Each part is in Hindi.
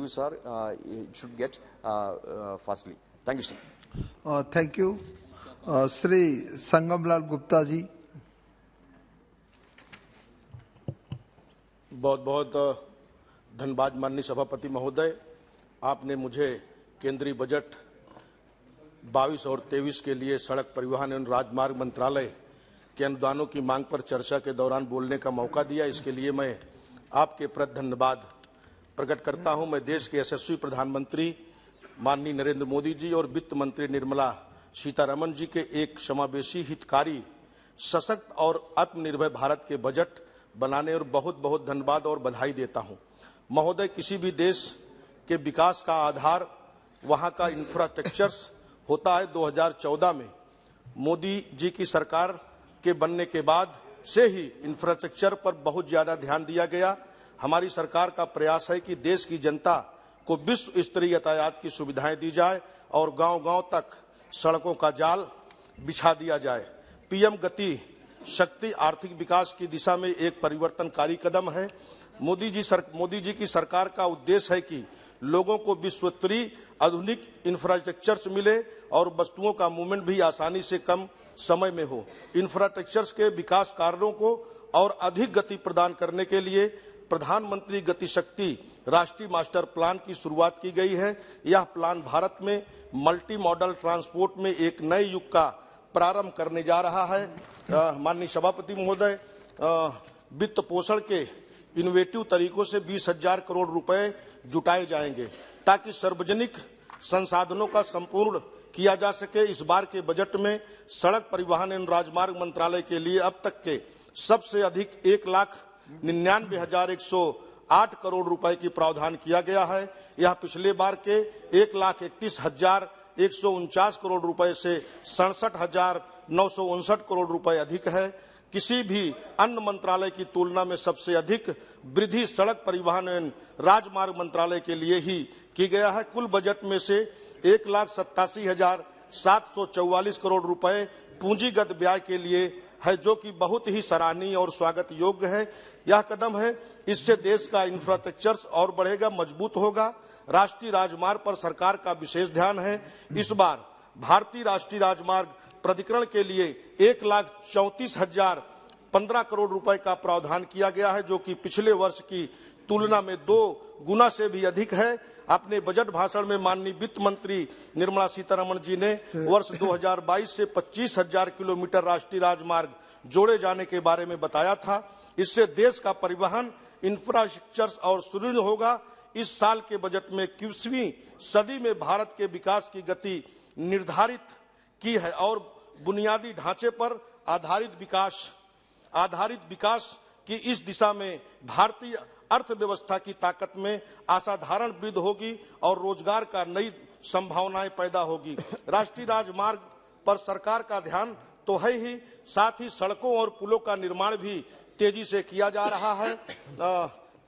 dues are it should get fastly. Thank you, sir. Thank you. Shri Sangamlal Gupta ji. बहुत बहुत धन्यवाद माननीय सभापति महोदय, आपने मुझे केंद्रीय बजट 22 और 23 के लिए सड़क परिवहन एवं राजमार्ग मंत्रालय के अनुदानों की मांग पर चर्चा के दौरान बोलने का मौका दिया। इसके लिए मैं आपके प्रति धन्यवाद प्रकट करता हूं। मैं देश के यशस्वी प्रधानमंत्री माननीय नरेंद्र मोदी जी और वित्त मंत्री निर्मला सीतारमण जी के एक समावेशी, हितकारी, सशक्त और आत्मनिर्भर भारत के बजट बनाने और बहुत बहुत धन्यवाद और बधाई देता हूं। महोदय, किसी भी देश के विकास का आधार वहां का इंफ्रास्ट्रक्चर होता है। 2014 में मोदी जी की सरकार के बनने के बाद से ही इंफ्रास्ट्रक्चर पर बहुत ज्यादा ध्यान दिया गया। हमारी सरकार का प्रयास है कि देश की जनता को विश्व स्तरीय यातायात की सुविधाएं दी जाए और गांव-गांव तक सड़कों का जाल बिछा दिया जाए। पीएम गति शक्ति आर्थिक विकास की दिशा में एक परिवर्तनकारी कदम है। मोदी जी की सरकार का उद्देश्य है कि लोगों को विश्वस्तरीय आधुनिक इंफ्रास्ट्रक्चर मिले और वस्तुओं का मूवमेंट भी आसानी से कम समय में हो। इंफ्रास्ट्रक्चर के विकास कार्यों को और अधिक गति प्रदान करने के लिए प्रधानमंत्री गति शक्ति राष्ट्रीय मास्टर प्लान की शुरुआत की गई है। यह प्लान भारत में मल्टी मॉडल ट्रांसपोर्ट में एक नए युग का प्रारंभ करने जा रहा है। माननीय सभापति महोदय, वित्त पोषण के इनोवेटिव तरीकों से 20,000 करोड़ रुपए जुटाए जाएंगे ताकि सार्वजनिक संसाधनों का संपूर्ण किया जा सके। इस बार के बजट में सड़क परिवहन एवं राजमार्ग मंत्रालय के लिए अब तक के सबसे अधिक 1,99,108 करोड़ रुपए की प्रावधान किया गया है। यह पिछले बार के 1,31,149 करोड़ रुपए से 67,959 करोड़ रुपए अधिक है। किसी भी अन्य मंत्रालय की तुलना में सबसे अधिक वृद्धि सड़क परिवहन एवं राजमार्ग मंत्रालय के लिए ही की गया है। कुल बजट में से 1,87,744 करोड़ रुपए पूंजीगत व्यय के लिए है, जो कि बहुत ही सराहनीय और स्वागत योग्य है। यह कदम है, इससे देश का इंफ्रास्ट्रक्चर और बढ़ेगा, मजबूत होगा। राष्ट्रीय राजमार्ग पर सरकार का विशेष ध्यान है। इस बार भारतीय राष्ट्रीय राजमार्ग प्राधिकरण के लिए 1,34,015 करोड़ रुपए का प्रावधान किया गया है, जो कि पिछले वर्ष की तुलना में 2 गुना से भी अधिक है। अपने बजट भाषण में माननीय वित्त मंत्री निर्मला सीतारमण जी ने वर्ष 2022 से 25,000 किलोमीटर राष्ट्रीय राजमार्ग जोड़े जाने के बारे में बताया था। इससे देश का परिवहन इंफ्रास्ट्रक्चर और सुदृढ़ होगा। इस साल के बजट में 21वीं सदी में भारत के विकास की गति निर्धारित की है और बुनियादी ढांचे पर आधारित विकास की इस दिशा में भारतीय अर्थव्यवस्था की ताकत में असाधारण वृद्धि होगी और रोजगार का नई संभावनाएं पैदा होगी। राष्ट्रीय राजमार्ग पर सरकार का ध्यान तो है ही, साथ ही सड़कों और पुलों का निर्माण भी तेजी से किया जा रहा है।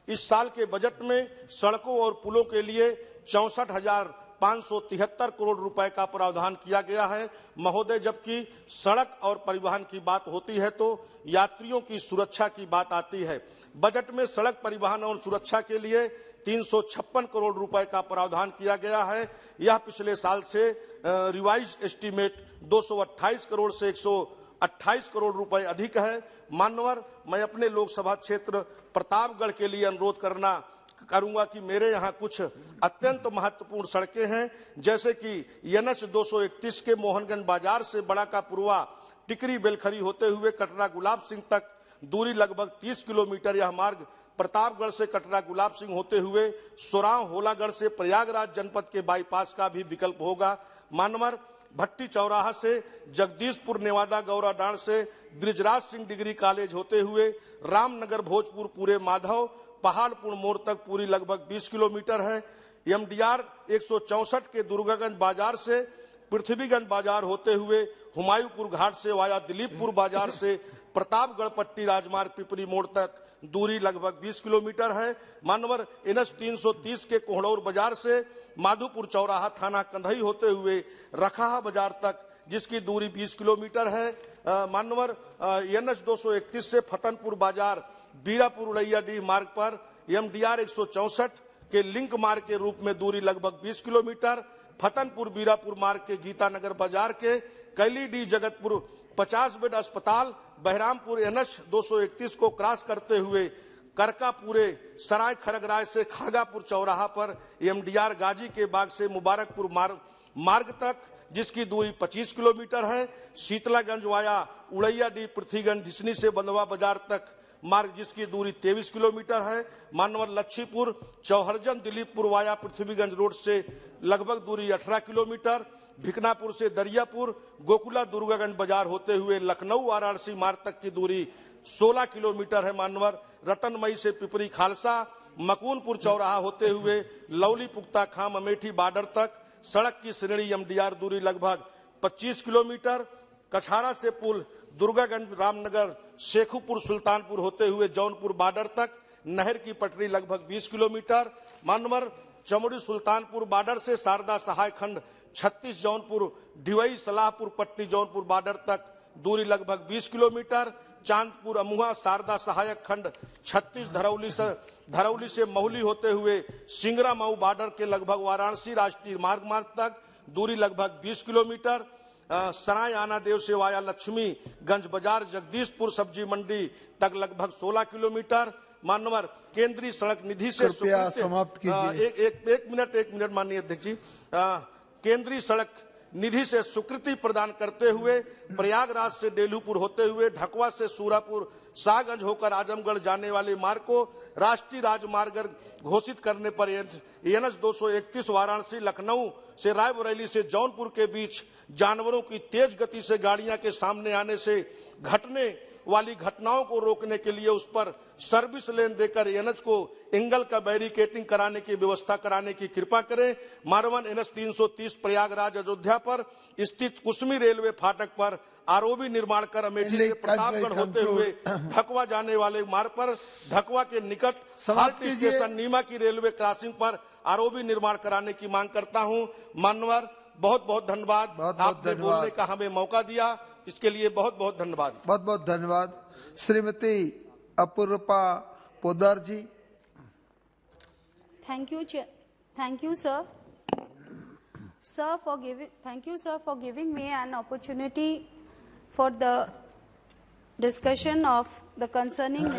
इस साल के बजट में सड़कों और पुलों के लिए 64,573 करोड़ रुपए का प्रावधान किया गया है। महोदय, जबकि सड़क और परिवहन की बात होती है तो यात्रियों की सुरक्षा की बात आती है। बजट में सड़क परिवहन और सुरक्षा के लिए 356 करोड़ रुपए का प्रावधान किया गया है। यह पिछले साल से रिवाइज एस्टीमेट 228 करोड़ से 128 करोड़ रुपए अधिक है। मान्यवर, मैं अपने लोकसभा क्षेत्र प्रतापगढ़ के लिए अनुरोध करूंगा कि मेरे यहाँ कुछ अत्यंत महत्वपूर्ण सड़कें हैं, जैसे कि NH 231 के मोहनगंज बाजार से बड़ा का पुरवा टिकरी बेलखरी होते हुए कटरा गुलाब सिंह तक दूरी लगभग 30 किलोमीटर। यह मार्ग प्रतापगढ़ से कटरा गुलाब सिंह होते हुए सोराव होलागढ़ से प्रयागराज जनपद के बाईपास का भी विकल्प होगा। मानवर, भट्टी चौराहा से जगदीशपुर नेवादा गौराडांड से ब्रिजराज सिंह डिग्री कॉलेज होते हुए रामनगर भोजपुर पूरे माधव पहाड़पुर मोड़ तक पूरी लगभग 20 किलोमीटर है। MDR 164 के दुर्गागंज बाजार से पृथ्वीगंज बाजार होते हुए हुमायूंपुर घाट से वाया दिलीपपुर बाजार से प्रतापगढ़ पट्टी राजमार्ग पिपरी मोड़ तक दूरी लगभग 20 किलोमीटर है। मानवर, NH 330 के कोहड़ौर बाजार से माधोपुर चौराहा थाना कंधई होते हुए रखाहा बाजार तक, जिसकी दूरी 20 किलोमीटर है। मानवर, NH 231 से फतनपुर बाजार बीरापुर उड़ैयाडीह मार्ग पर MDR 164 के लिंक मार्ग के रूप में दूरी लगभग 20 किलोमीटर, फतनपुर बीरापुर मार्ग के गीतानगर बाजार के कैलीडी जगतपुर 50 बेड अस्पताल, बहरामपुर NH 231 को क्रॉस करते हुए करकापुरे सराय खरगराय से खागापुर चौराहा पर MDR गाजी के बाग से मुबारकपुर मार्ग तक, जिसकी दूरी 25 किलोमीटर है। शीतलागंज वाया उड़ैयाडीह पृथ्वीगंज ढिसनी से बंधवा बाजार तक मार्ग, जिसकी दूरी 23 किलोमीटर है। मानवर लच्छीपुर चौहरजन दिलीपपुर वाया पृथ्वीगंज रोड से लगभग दूरी 18 किलोमीटर। भिकनापुर से दरियापुर गोकुला दुर्गागंज बाजार होते हुए लखनऊ वाराणसी मार्ग तक की दूरी 16 किलोमीटर है। मानवर रतनमई से पिपरी खालसा मकूनपुर चौराहा होते हुए लवली पुख्ता खाम अमेठी बॉर्डर तक सड़क की श्रेणी MDR दूरी लगभग 25 किलोमीटर। कछारा से पुल दुर्गागंज रामनगर शेखुपुर सुल्तानपुर होते हुए जौनपुर बॉर्डर तक नहर की पटरी लगभग 20 किलोमीटर। मानवर चमड़ी सुल्तानपुर बॉर्डर से शारदा सहाय खंड 36 जौनपुर डिवई सलाहपुर पट्टी जौनपुर बॉर्डर तक दूरी लगभग 20 किलोमीटर। चांदपुर अमुहा शारदा सहायक खंड 36 धरौली से महुली होते हुए सिंगरा मऊ बॉर्डर के लगभग वाराणसी राष्ट्रीय मार्ग तक दूरी लगभग 20 किलोमीटर। सराय आना देव से वाया लक्ष्मीगंज बाजार जगदीशपुर सब्जी मंडी तक लगभग 16 किलोमीटर। मानवर केंद्रीय सड़क निधि से समाप्त कीजिए। एक मिनट माननीय अध्यक्ष जी, केंद्रीय सड़क निधि से स्वीकृति प्रदान करते हुए प्रयागराज से डेलूपुर होते हुए ढकवा से सूरापुर शाहगंज होकर आजमगढ़ जाने वाले मार्ग को राष्ट्रीय राजमार्ग घोषित करने पर NH 231 वाराणसी लखनऊ से रायबरेली से जौनपुर के बीच जानवरों की तेज गति से गाड़ियां के सामने आने से घटने वाली घटनाओं को रोकने के लिए उस पर सर्विस लेन देकर NH को एंगल का बैरिकेटिंग कराने की व्यवस्था कराने की कृपा करें। मारवन NH 330 प्रयागराज अयोध्या पर स्थित कुसमी रेलवे फाटक पर ROB निर्माण कर अमेठी से प्रतापगढ़ होते हुए ढकवा जाने वाले मार्ग पर ढकवा के निकट हाल्ट स्टेशन नीमा की रेलवे क्रॉसिंग पर ROB निर्माण कराने की मांग करता हूं। मानवर बहुत बहुत धन्यवाद, आपने बोलने का हमें मौका दिया, इसके लिए बहुत बहुत धन्यवाद। बहुत बहुत धन्यवाद। श्रीमती अपूर्वा पोदार जी। Thank you, sir. Thank you, sir, for giving me an opportunity for the discussion of the concerning